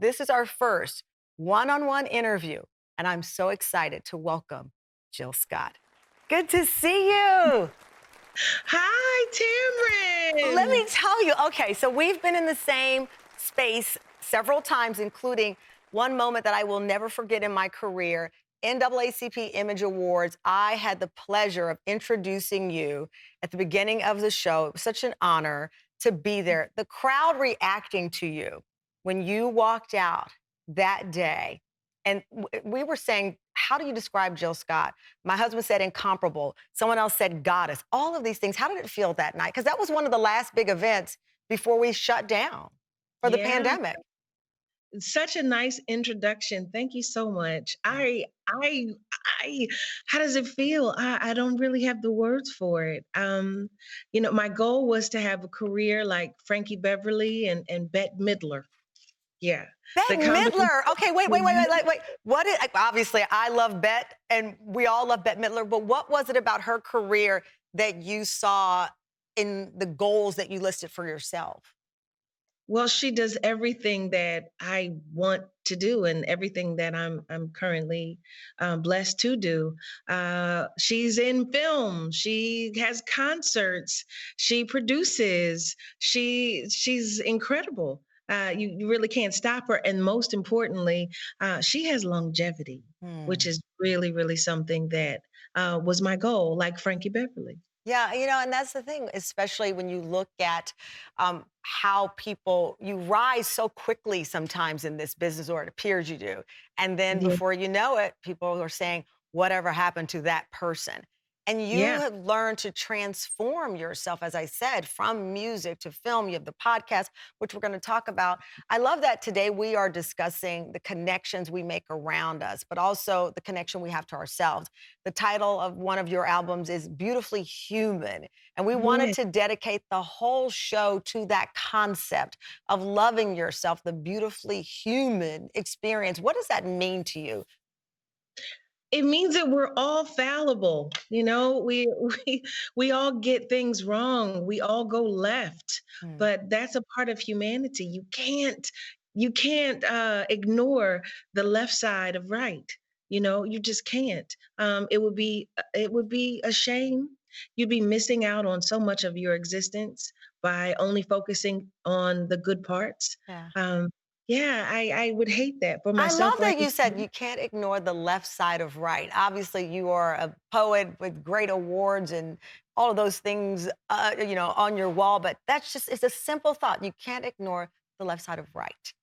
This is our first one-on-one interview, and I'm so excited to welcome Jill Scott. Good to see you. Hi, Let me Tamron. tell you, okay, so we've been in the same space several times, including one moment that I will never forget in my career. NAACP Image Awards, I had the pleasure of introducing you at the beginning of the show. It was such an honor to be there. The crowd reacting to you when you walked out that day. And we were saying, how do you describe Jill Scott? My husband said incomparable. Someone else said goddess. All of these things. How did it feel that night? Because that was one of the last big events before we shut down for the Yeah, pandemic. such a nice introduction. Thank you so much. I, how does it feel? I don't really have the words for it. My goal was to have a career like Frankie Beverly and Bette Midler. Yeah, Bette the combination. Midler. Okay, wait. What is, obviously, I love Bette, and we all love Bette Midler, but what was it about her career that you saw in the goals that you listed for yourself? Well, she does everything that I want to do and everything that I'm currently blessed to do. She's in film. She has concerts. She produces. She's incredible. You really can't stop her. And most importantly, she has longevity, which Hmm. is really something that was my goal, like Frankie Beverly. Yeah, and that's the thing, especially when you look at how you rise so quickly sometimes in this business, or it appears you do. And then Yeah. before you know it, people are saying, whatever happened to that person? And you Yeah. have learned to transform yourself, as I said, from music to film. You have the podcast, which we're going to talk about. I love that today we are discussing the connections we make around us, but also the connection we have to ourselves. The title of one of your albums is Beautifully Human. And we wanted Yeah. to dedicate the whole show to that concept of loving yourself, the beautifully human experience. What does that mean to you? It means that we're all fallible. We all get things wrong. We all go left, Mm. but that's a part of humanity. You can't ignore the left side of right. You just can't. It would be a shame. You'd be missing out on so much of your existence by only focusing on the good parts. Yeah. Um, yeah, I would hate that for I myself. love Like, that you said you can't ignore the left side of right. Obviously, you are a poet with great awards and all of those things, on your wall. But it's a simple thought. You can't ignore the left side of right.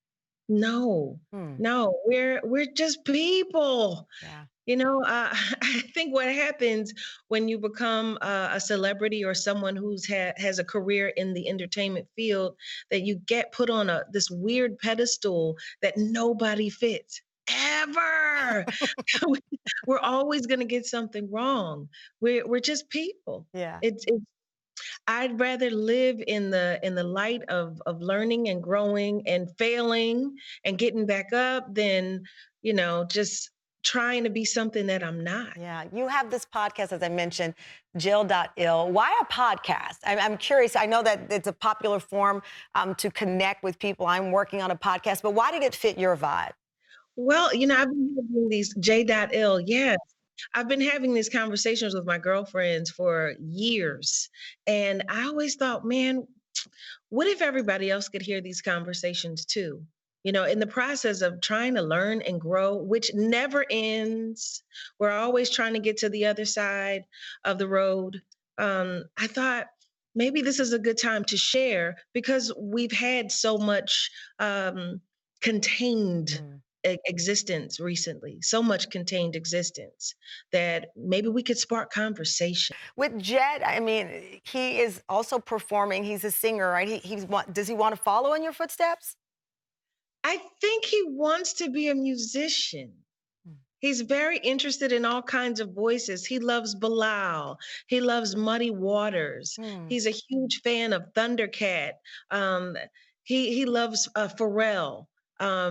no, Hmm. no, we're just people. Yeah. I think what happens when you become a celebrity or someone has a career in the entertainment field, that you get put on this weird pedestal that nobody fits ever. We're always going to get something wrong. We're just people. Yeah. It's I'd rather live in the light of learning and growing and failing and getting back up than, just trying to be something that I'm not. Yeah, you have this podcast, as I mentioned, Jill.ill. Why a podcast? I'm curious. I know that it's a popular form to connect with people. I'm working on a podcast, but why did it fit your vibe? Well, I've been having these J.ill, yes. I've been having these conversations with my girlfriends for years. And I always thought, man, what if everybody else could hear these conversations too? In the process of trying to learn and grow, which never ends, we're always trying to get to the other side of the road. I thought maybe this is a good time to share because we've had so much contained Mm. existence recently, so much contained existence that maybe we could spark conversation. With Jet, I mean, he is also performing. He's a singer, right? Does he want to follow in your footsteps? I think he wants to be a musician. He's very interested in all kinds of voices. He loves Bilal. He loves Muddy Waters. Hmm. He's a huge fan of Thundercat. Um, he loves Pharrell.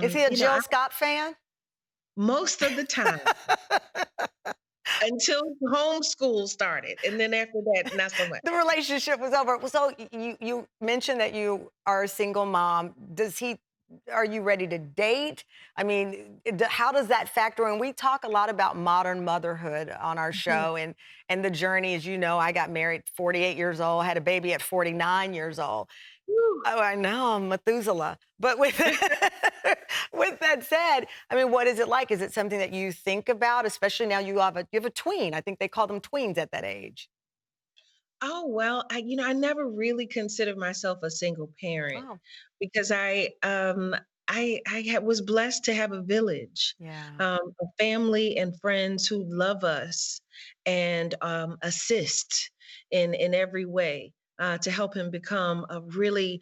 Is he a Jill Scott fan? Most of the time until homeschool started, and then after that, not so much. The relationship was over. So you mentioned that you are a single mom. Does he Are you ready to date? I mean, how does that factor in? We talk a lot about modern motherhood on our Mhm. show, and the journey. As you know, I got married 48 years old, had a baby at 49 years old. Woo. Oh, I know, I'm Methuselah. But with with that said, I mean, what is it like? Is it something that you think about, especially now you have a tween? I think they call them tweens at that age. Oh, well, I never really considered myself a single parent Oh, because was blessed to have a village, yeah, a family and friends who love us and assist in every way to help him become a really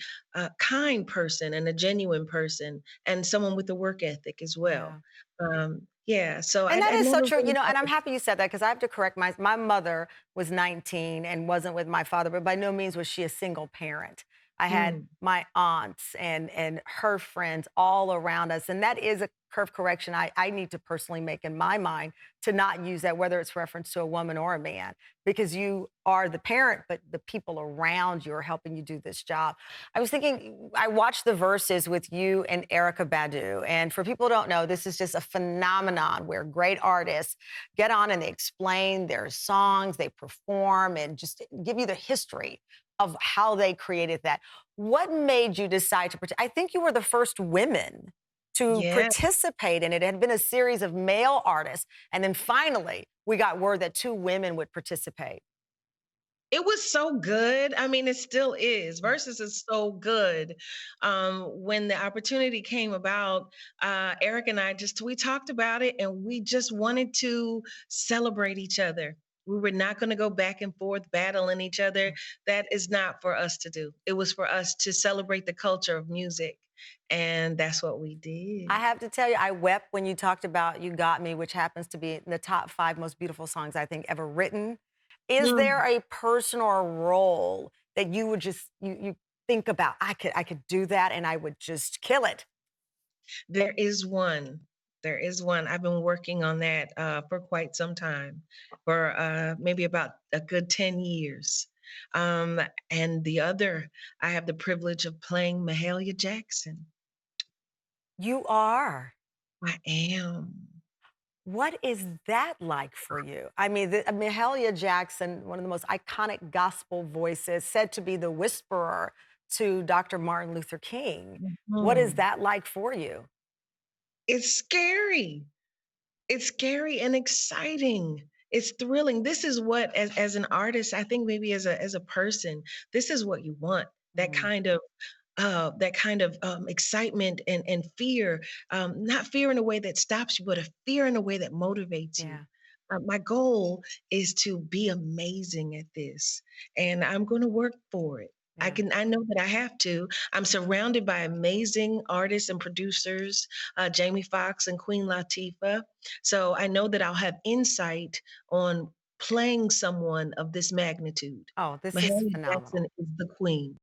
kind person and a genuine person and someone with a work ethic as well. yeah. Yeah, so And that I is so never true, really and thought I'm happy you said that because I have to correct my mother was 19 and wasn't with my father, but by no means was she a single parent. I had mm, my aunts and her friends all around us, and that is a curve correction I need to personally make in my mind to not use that, whether it's reference to a woman or a man, because you are the parent, but the people around you are helping you do this job. I was thinking, I watched the Verses with you and Erykah Badu. And for people who don't know, this is just a phenomenon where great artists get on and they explain their songs, they perform, and just give you the history of how they created that. What made you decide to I think you were the first women to yeah. participate in it. It had been a series of male artists. And then finally, we got word that two women would participate. It was so good. I mean, it still is. Versus is so good. When the opportunity came about, Eric and I we talked about it, and we just wanted to celebrate each other. We were not going to go back and forth battling each other. That is not for us to do. It was for us to celebrate the culture of music, and that's what we I did. have to tell you, I wept when you talked about You Got Me, which happens to be in the top 5 most beautiful songs I think ever written. Is there Mm. a person or a role that you would just you think about, I could do that and I would just kill it? There is one. There is one. I've been working on that for quite some time, for maybe about a good 10 years. Um, and the other, I have the privilege of playing Mahalia Jackson. You are. I am. What is that like for you? I mean, Mahalia Jackson, one of the most iconic gospel voices, said to be the whisperer to Dr. Martin Luther King. What is Mhm. that like for you? It's scary. It's scary and exciting. It's thrilling. This is what, as an artist, I think maybe as a person, this is what you want. That Mm, kind of excitement and fear, not fear in a way that stops you, but a fear in a way that motivates you. yeah, My goal is to be amazing at this, and I'm going to work for it. yeah. I know that I have to. I'm surrounded by amazing artists and producers, Jamie Foxx and Queen Latifah. So I know that I'll have insight on playing someone of this magnitude. Oh, this is Mahalia Jackson phenomenal. is the queen.